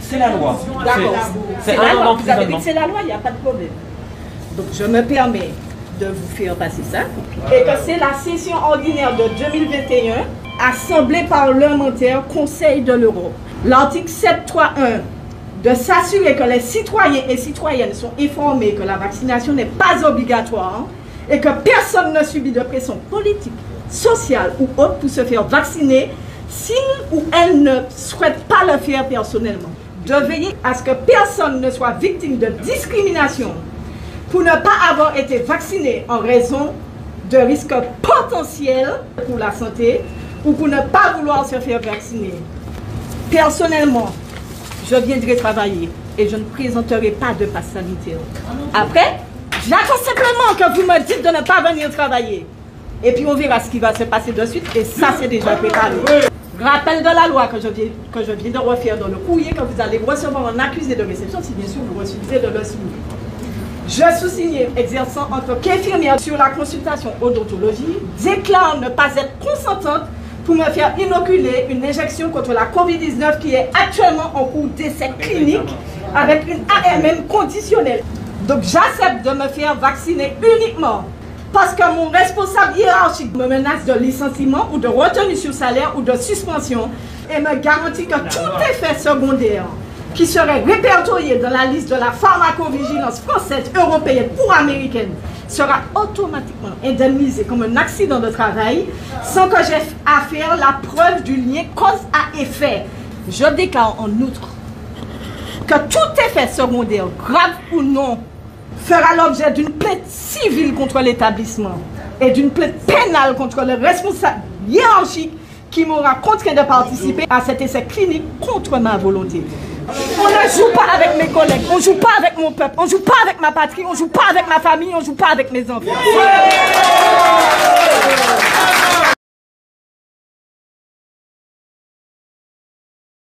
C'est la loi. D'accord. C'est la un loi. an Vous avez dit d'emprisonnement. que c'est la loi, il n'y a pas de problème. Donc je me permets de vous faire passer ça. Et que c'est la session ordinaire de 2021, Assemblée parlementaire, Conseil de l'Europe. L'article 7.3.1 de s'assurer que les citoyens et citoyennes sont informés que la vaccination n'est pas obligatoire et que personne ne subit de pression politique, sociale ou autre pour se faire vacciner s'il ou elle ne souhaite pas le faire personnellement. De veiller à ce que personne ne soit victime de discrimination pour ne pas avoir été vacciné en raison de risques potentiels pour la santé ou pour ne pas vouloir se faire vacciner. Personnellement, je viendrai travailler et je ne présenterai pas de passe sanitaire. Après, j'attends simplement que vous me dites de ne pas venir travailler. Et puis on verra ce qui va se passer de suite et ça c'est déjà préparé. Rappel de la loi que je viens de refaire dans le courrier que vous allez recevoir en accusé de réception si bien sûr vous refusez de le signer. Je sous-signe exerçant en tant qu'infirmière sur la consultation odontologie, déclare ne pas être consentante pour me faire inoculer une injection contre la COVID-19 qui est actuellement en cours d'essai clinique avec une AMM conditionnelle. Donc j'accepte de me faire vacciner uniquement parce que mon responsable hiérarchique me menace de licenciement ou de retenue sur salaire ou de suspension et me garantit que tout effet secondaire qui serait répertorié dans la liste de la pharmacovigilance française, européenne ou américaine sera automatiquement indemnisé comme un accident de travail sans que j'aie à faire la preuve du lien cause à effet. Je déclare en outre que tout effet secondaire, grave ou non, fera l'objet d'une plainte civile contre l'établissement et d'une plainte pénale contre le responsable hiérarchique qui m'aura contraint de participer à cet essai clinique contre ma volonté. On ne joue pas avec mes collègues, on ne joue pas avec mon peuple, on ne joue pas avec ma patrie, on ne joue pas avec ma famille, on ne joue pas avec mes enfants.